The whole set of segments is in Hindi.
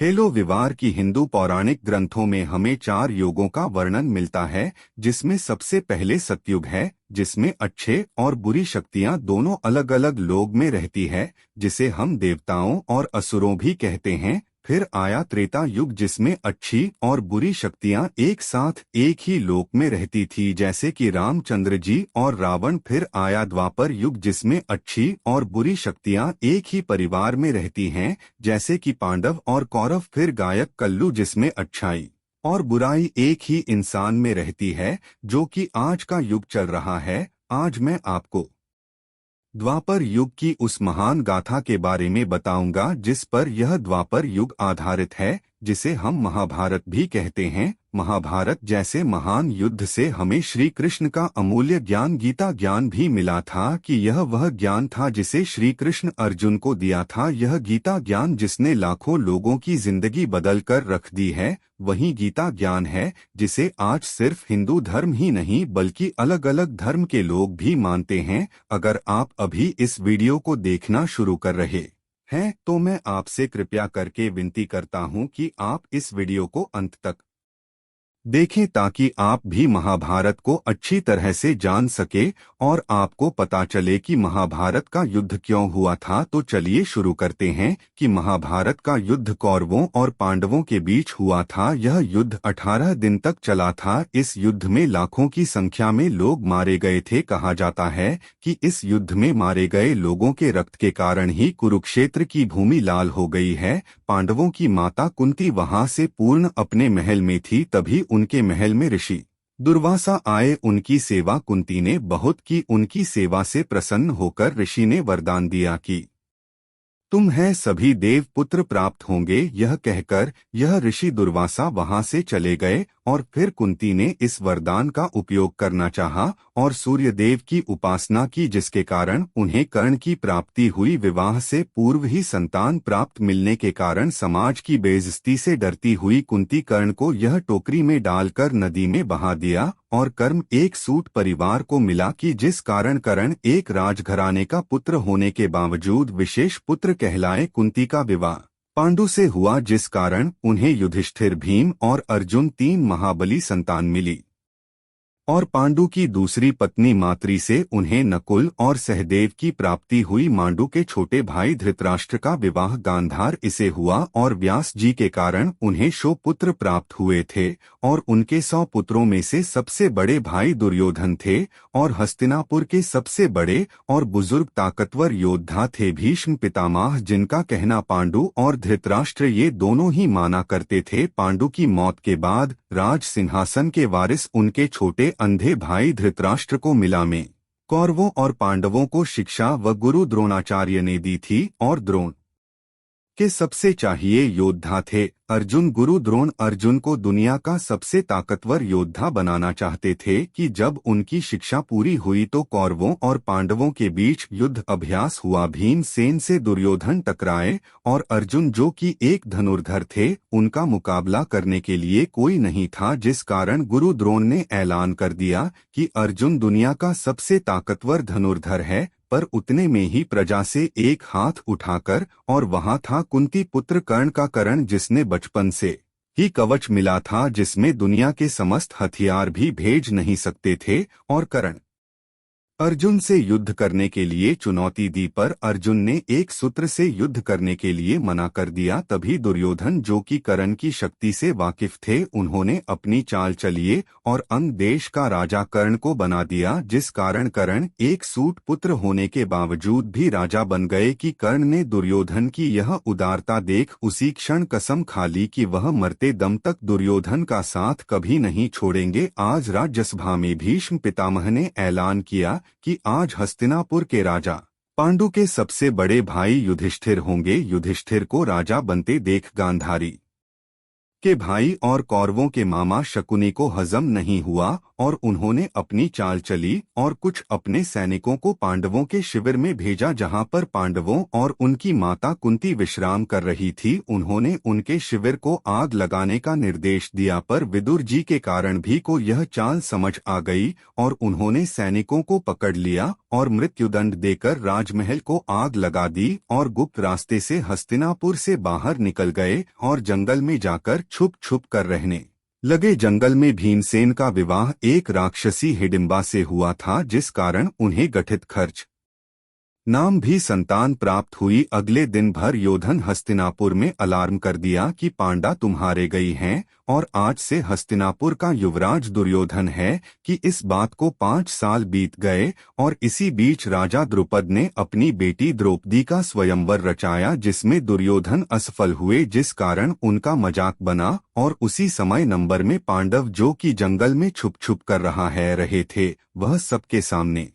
हेलो विवार की हिंदू पौराणिक ग्रंथों में हमें 4 युगों का वर्णन मिलता है, जिसमें सबसे पहले सतयुग है, जिसमें अच्छे और बुरी शक्तियां दोनों अलग अलग लोक में रहती है, जिसे हम देवताओं और असुरों भी कहते हैं। फिर आया त्रेता युग, जिसमें अच्छी और बुरी शक्तियां एक साथ एक ही लोक में रहती थी, जैसे कि रामचंद्र जी और रावण। फिर आया द्वापर युग, जिसमें अच्छी और बुरी शक्तियां एक ही परिवार में रहती हैं, जैसे कि पांडव और कौरव। फिर गायक कल्लू, जिसमें अच्छाई और बुराई एक ही इंसान में रहती है, जो कि आज का युग चल रहा है। आज मैं आपको द्वापर युग की उस महान गाथा के बारे में बताऊंगा जिस पर यह द्वापर युग आधारित है, जिसे हम महाभारत भी कहते हैं। महाभारत जैसे महान युद्ध से हमें श्री कृष्ण का अमूल्य ज्ञान गीता ज्ञान भी मिला था, कि यह वह ज्ञान था जिसे श्री कृष्ण अर्जुन को दिया था। यह गीता ज्ञान जिसने लाखों लोगों की जिंदगी बदल कर रख दी है, वही गीता ज्ञान है जिसे आज सिर्फ हिंदू धर्म ही नहीं बल्कि अलग अलग धर्म के लोग भी मानते हैं। अगर आप अभी इस वीडियो को देखना शुरू कर रहे हैं तो मैं आपसे कृपया करके विनती करता हूं कि आप इस वीडियो को अंत तक देखें, ताकि आप भी महाभारत को अच्छी तरह से जान सके और आपको पता चले कि महाभारत का युद्ध क्यों हुआ था। तो चलिए शुरू करते हैं कि महाभारत का युद्ध कौरवों और पांडवों के बीच हुआ था। यह युद्ध 18 दिन तक चला था। इस युद्ध में लाखों की संख्या में लोग मारे गए थे। कहा जाता है कि इस युद्ध में मारे गए लोगों के रक्त के कारण ही कुरुक्षेत्र की भूमि लाल हो गई है। पांडवों की माता कुंती वहां से पूर्ण अपने महल में थी, तभी उनके महल में ऋषि दुर्वासा आए। उनकी सेवा कुंती ने बहुत की। उनकी सेवा से प्रसन्न होकर ऋषि ने वरदान दिया कि तुम है सभी देव पुत्र प्राप्त होंगे। यह कहकर यह ऋषि दुर्वासा वहां से चले गए और फिर कुंती ने इस वरदान का उपयोग करना चाहा और सूर्य देव की उपासना की, जिसके कारण उन्हें कर्ण की प्राप्ति हुई। विवाह से पूर्व ही संतान प्राप्त मिलने के कारण समाज की बेइज्जती से डरती हुई कुंती कर्ण को यह टोकरी में डालकर नदी में बहा दिया और कर्म एक सूट परिवार को मिला, कि जिस कारण कर्ण एक राजघराने का पुत्र होने के बावजूद विशेष पुत्र कहलाए। कुंती का विवाह पांडु से हुआ, जिस कारण उन्हें युधिष्ठिर, भीम और अर्जुन 3 महाबली संतान मिली। और पांडु की दूसरी पत्नी मात्री से उन्हें नकुल और सहदेव की प्राप्ति हुई। मांडू के छोटे भाई धृतराष्ट्र का विवाह गांधार से हुआ और व्यास जी के कारण उन्हें 100 पुत्र प्राप्त हुए थे। और उनके 100 पुत्रों में से सबसे बड़े भाई दुर्योधन थे और हस्तिनापुर के सबसे बड़े और बुजुर्ग ताकतवर योद्धा थे भीष्म पितामह, जिनका कहना पांडु और धृतराष्ट्र ये दोनों ही माना करते थे। पांडु की मौत के बाद राज सिंहासन के वारिस उनके छोटे अंधे भाई धृतराष्ट्र को मिला। में कौरवों और पांडवों को शिक्षा व गुरु द्रोणाचार्य ने दी थी और द्रोण के सबसे चाहिए योद्धा थे अर्जुन। गुरु द्रोण अर्जुन को दुनिया का सबसे ताकतवर योद्धा बनाना चाहते थे, कि जब उनकी शिक्षा पूरी हुई तो कौरवों और पांडवों के बीच युद्ध अभ्यास हुआ। भीमसेन से दुर्योधन टकराए और अर्जुन, जो कि एक धनुर्धर थे, उनका मुकाबला करने के लिए कोई नहीं था, जिस कारण गुरु द्रोण ने ऐलान कर दिया कि अर्जुन दुनिया का सबसे ताकतवर धनुर्धर है। पर उतने में ही प्रजा से एक हाथ उठाकर, और वहां था कुंती पुत्र कर्ण का कर्ण, जिसने बचपन से ही कवच मिला था, जिसमें दुनिया के समस्त हथियार भी भेज नहीं सकते थे। और कर्ण अर्जुन से युद्ध करने के लिए चुनौती दी, पर अर्जुन ने एक सूत्र से युद्ध करने के लिए मना कर दिया। तभी दुर्योधन, जो कि कर्ण की शक्ति से वाकिफ थे, उन्होंने अपनी चाल चलिए और अंग देश का राजा कर्ण को बना दिया, जिस कारण कर्ण एक सूट पुत्र होने के बावजूद भी राजा बन गए। कि कर्ण ने दुर्योधन की यह उदारता देख उसी क्षण कसम खा ली कि वह मरते दम तक दुर्योधन का साथ कभी नहीं छोड़ेंगे। आज राज्यसभा में भीष्म पितामह ने ऐलान किया कि आज हस्तिनापुर के राजा पांडु के सबसे बड़े भाई युधिष्ठिर होंगे। युधिष्ठिर को राजा बनते देख गांधारी के भाई और कौरवों के मामा शकुनी को हजम नहीं हुआ और उन्होंने अपनी चाल चली और कुछ अपने सैनिकों को पांडवों के शिविर में भेजा जहां पर पांडवों और उनकी माता कुंती विश्राम कर रही थी। उन्होंने उनके शिविर को आग लगाने का निर्देश दिया, पर विदुर जी के कारण भी को यह चाल समझ आ गई और उन्होंने सैनिकों को पकड़ लिया और मृत्युदंड देकर राजमहल को आग लगा दी और गुप्त रास्ते से हस्तिनापुर से बाहर निकल गए और जंगल में जाकर छुप छुप कर रहने लगे। जंगल में भीमसेन का विवाह एक राक्षसी हिडिंबा से हुआ था, जिस कारण उन्हें गठित खर्च नाम भी संतान प्राप्त हुई। अगले दिन भर योधन हस्तिनापुर में अलार्म कर दिया कि पांडा तुम्हारे गई हैं और आज से हस्तिनापुर का युवराज दुर्योधन है। कि इस बात को 5 साल बीत गए और इसी बीच राजा द्रुपद ने अपनी बेटी द्रौपदी का स्वयंवर रचाया, जिसमें दुर्योधन असफल हुए, जिस कारण उनका मजाक बना। और उसी समय नंबर में पांडव, जो कि जंगल में छुप छुप कर रहे थे, वह सबके सामने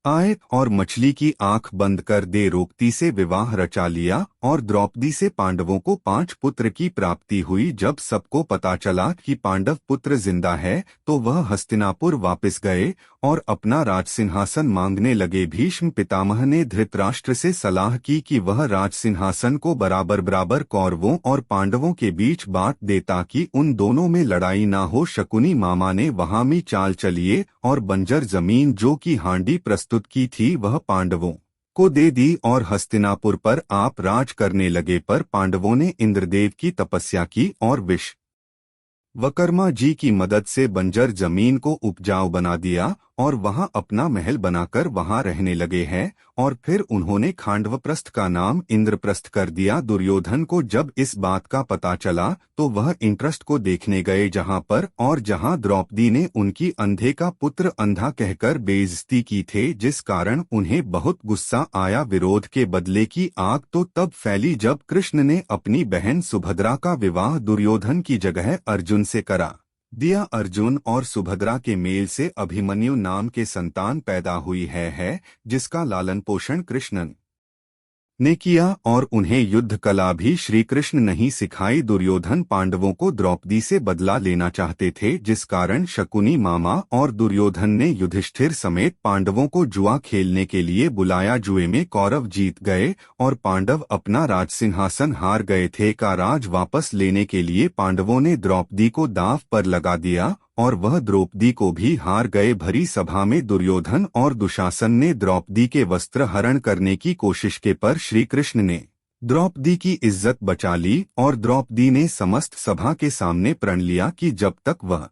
आए और मछली की आंख बंद कर दे रोकती से विवाह रचा लिया और द्रौपदी से पांडवों को 5 पुत्र की प्राप्ति हुई। जब सबको पता चला कि पांडव पुत्र जिंदा है तो वह हस्तिनापुर वापस गए और अपना राजसिंहासन मांगने लगे। भीष्म पितामह ने धृतराष्ट्र से सलाह की कि वह राजसिंहासन को बराबर बराबर कौरवों और पांडवों के बीच बांट दे ताकि उन दोनों में लड़ाई ना हो। शकुनी मामा ने वहां भी चाल चलिए और बंजर जमीन जो कि हांडी प्रस्तुत की थी वह पांडवों को दे दी और हस्तिनापुर पर आप राज करने लगे। पर पांडवों ने इंद्रदेव की तपस्या की और विश्वकर्मा जी की मदद से बंजर जमीन को उपजाऊ बना दिया और वहां अपना महल बनाकर वहां रहने लगे हैं। और फिर उन्होंने खांडवप्रस्थ का नाम इंद्रप्रस्थ कर दिया। दुर्योधन को जब इस बात का पता चला तो वह इंद्रप्रस्थ को देखने गए, जहां द्रौपदी ने उनकी अंधे का पुत्र अंधा कहकर बेइज्जती की थे, जिस कारण उन्हें बहुत गुस्सा आया। विरोध के बदले की आग तो तब फैली जब कृष्ण ने अपनी बहन सुभद्रा का विवाह दुर्योधन की जगह अर्जुन से करा दिया। अर्जुन और सुभद्रा के मेल से अभिमन्यु नाम के संतान पैदा हुई है जिसका लालन पोषण कृष्ण ने किया और उन्हें युद्ध कला भी श्री कृष्ण नहीं सिखाई। दुर्योधन पांडवों को द्रौपदी से बदला लेना चाहते थे, जिस कारण शकुनी मामा और दुर्योधन ने युधिष्ठिर समेत पांडवों को जुआ खेलने के लिए बुलाया। जुए में कौरव जीत गए और पांडव अपना राजसिंहासन हार गए थे। का राज वापस लेने के लिए पांडवों ने द्रौपदी को दांव पर लगा दिया और वह द्रौपदी को भी हार गए। भरी सभा में दुर्योधन और दुशासन ने द्रौपदी के वस्त्र हरण करने की कोशिश के पर श्री कृष्ण ने द्रौपदी की इज्जत बचा ली और द्रौपदी ने समस्त सभा के सामने प्रण लिया कि जब तक वह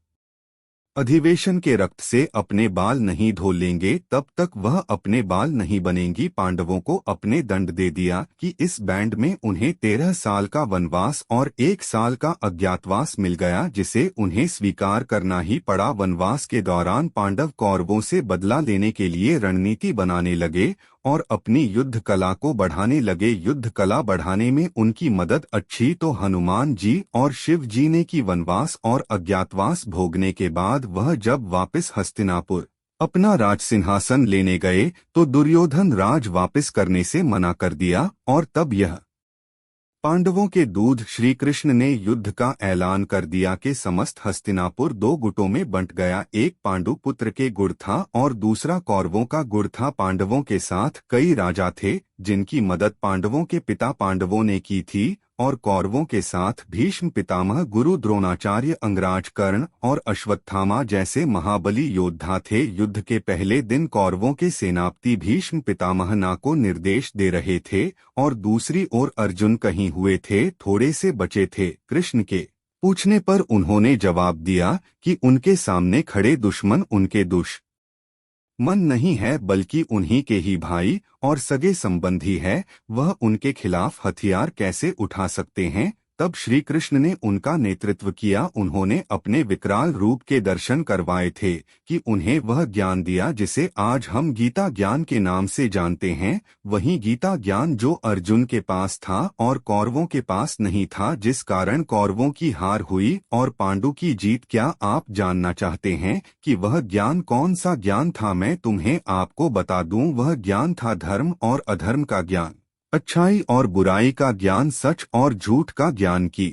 अधिवेशन के रक्त से अपने बाल नहीं धो लेंगे तब तक वह अपने बाल नहीं बनेंगी। पांडवों को अपने दंड दे दिया कि इस बैंड में उन्हें 13 साल का वनवास और 1 साल का अज्ञातवास मिल गया, जिसे उन्हें स्वीकार करना ही पड़ा। वनवास के दौरान पांडव कौरवों से बदला लेने के लिए रणनीति बनाने लगे और अपनी युद्ध कला को बढ़ाने लगे। युद्ध कला बढ़ाने में उनकी मदद अच्छी तो हनुमान जी और शिव जी ने की। वनवास और अज्ञातवास भोगने के बाद वह जब वापस हस्तिनापुर अपना राजसिंहासन लेने गए तो दुर्योधन राज वापस करने से मना कर दिया और तब यह पांडवों के दूध श्री कृष्ण ने युद्ध का ऐलान कर दिया कि समस्त हस्तिनापुर 2 गुटों में बंट गया। एक पांडु पुत्र के गुण था और दूसरा कौरवों का गुण था। पांडवों के साथ कई राजा थे जिनकी मदद पांडवों के पिता पांडवों ने की थी और कौरवों के साथ भीष्म पितामह, गुरु द्रोणाचार्य, अंगराज, कर्ण और अश्वत्थामा जैसे महाबली योद्धा थे। युद्ध के पहले दिन कौरवों के सेनापति भीष्म पितामह ना को निर्देश दे रहे थे और दूसरी ओर अर्जुन कहीं हुए थे, थोड़े से बचे थे। कृष्ण के पूछने पर उन्होंने जवाब दिया कि उनके सामने खड़े दुश्मन उनके दुश्मन नहीं है बल्कि उन्हीं के ही भाई और सगे संबंधी है। वह उनके खिलाफ हथियार कैसे उठा सकते हैं। तब श्री कृष्ण ने उनका नेतृत्व किया। उन्होंने अपने विकराल रूप के दर्शन करवाए थे कि उन्हें वह ज्ञान दिया जिसे आज हम गीता ज्ञान के नाम से जानते हैं। वही गीता ज्ञान जो अर्जुन के पास था और कौरवों के पास नहीं था, जिस कारण कौरवों की हार हुई और पांडु की जीत। क्या आप जानना चाहते हैं कि वह ज्ञान कौन सा ज्ञान था? मैं तुम्हें आपको बता दूं, वह ज्ञान था धर्म और अधर्म का ज्ञान, अच्छाई और बुराई का ज्ञान, सच और झूठ का ज्ञान की।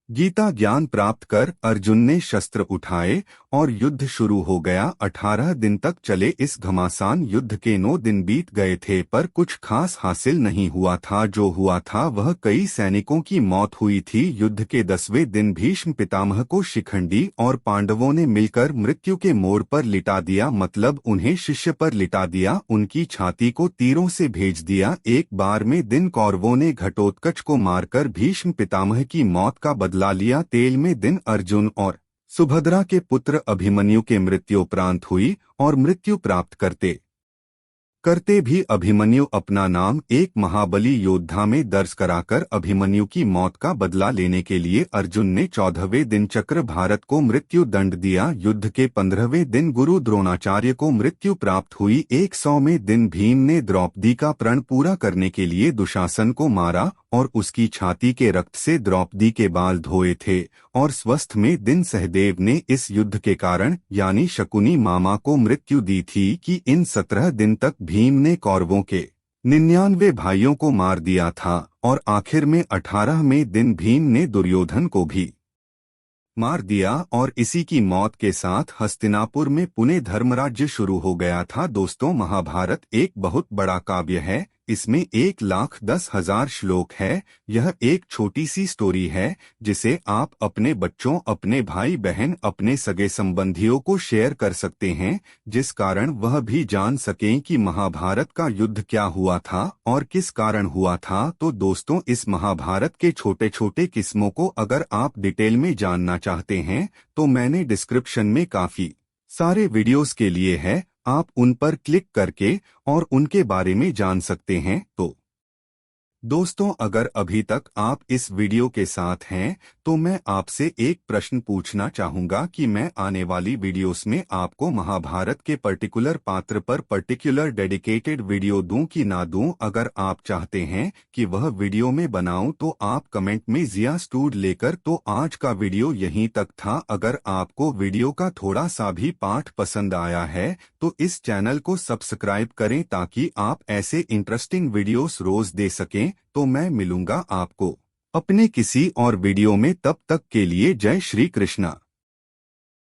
गीता ज्ञान प्राप्त कर अर्जुन ने शस्त्र उठाए और युद्ध शुरू हो गया। 18 दिन तक चले इस घमासान युद्ध के 9 दिन बीत गए थे, पर कुछ खास हासिल नहीं हुआ था। जो हुआ था वह कई सैनिकों की मौत हुई थी। युद्ध के 10वें दिन भीष्म पितामह को शिखंडी और पांडवों ने मिलकर मृत्यु के मोड़ पर लिटा दिया, मतलब उन्हें शिष्य पर लिटा दिया, उनकी छाती को तीरों से भेज दिया। एक बार में दिन कौरवों ने घटोत्कच को मारकर भीष्म पितामह की मौत का बदला लिया। तेल में दिन अर्जुन और सुभद्रा के पुत्र अभिमन्यु के मृत्योपरांत हुई और मृत्यु प्राप्त करते करते भी अभिमन्यु अपना नाम एक महाबली योद्धा में दर्ज कराकर अभिमन्यु की मौत का बदला लेने के लिए अर्जुन ने 14वें दिन चक्र भारत को मृत्यु दंड दिया। युद्ध के 15वें दिन गुरु द्रोणाचार्य को मृत्यु प्राप्त हुई। 100वें दिन भीम ने द्रौपदी का प्रण पूरा करने के लिए दुशासन को मारा और उसकी छाती के रक्त से द्रौपदी के बाल धोए थे। और स्वस्थ में दिन सहदेव ने इस युद्ध के कारण यानी शकुनी मामा को मृत्यु दी थी कि इन 17 दिन तक भीम ने कौरवों के 99 भाइयों को मार दिया था और आखिर में 18वें दिन भीम ने दुर्योधन को भी मार दिया और इसी की मौत के साथ हस्तिनापुर में पुणे धर्मराज्य शुरू हो गया था। दोस्तों, महाभारत एक बहुत बड़ा काव्य है। इसमें 1,10,000 श्लोक है। यह एक छोटी सी स्टोरी है जिसे आप अपने बच्चों, अपने भाई बहन, अपने सगे संबंधियों को शेयर कर सकते हैं, जिस कारण वह भी जान सकें कि महाभारत का युद्ध क्या हुआ था और किस कारण हुआ था। तो दोस्तों, इस महाभारत के छोटे छोटे किस्मों को अगर आप डिटेल में जानना चाहते हैं तो मैंने डिस्क्रिप्शन में काफी सारे वीडियोस के लिए है, आप उन पर क्लिक करके और उनके बारे में जान सकते हैं। तो दोस्तों, अगर अभी तक आप इस वीडियो के साथ हैं तो मैं आपसे एक प्रश्न पूछना चाहूंगा कि मैं आने वाली वीडियोस में आपको महाभारत के पर्टिकुलर पात्र पर पर्टिकुलर डेडिकेटेड वीडियो दूं कि ना दूं। अगर आप चाहते हैं कि वह वीडियो में बनाऊं तो आप कमेंट में जिया स्टूड लेकर। तो आज का वीडियो यहीं तक था। अगर आपको वीडियो का थोड़ा सा भी पाठ पसंद आया है तो इस चैनल को सब्सक्राइब करें ताकि आप ऐसे इंटरेस्टिंग वीडियोस रोज दे सकें। तो मैं मिलूंगा आपको अपने किसी और वीडियो में, तब तक के लिए जय श्री कृष्णा।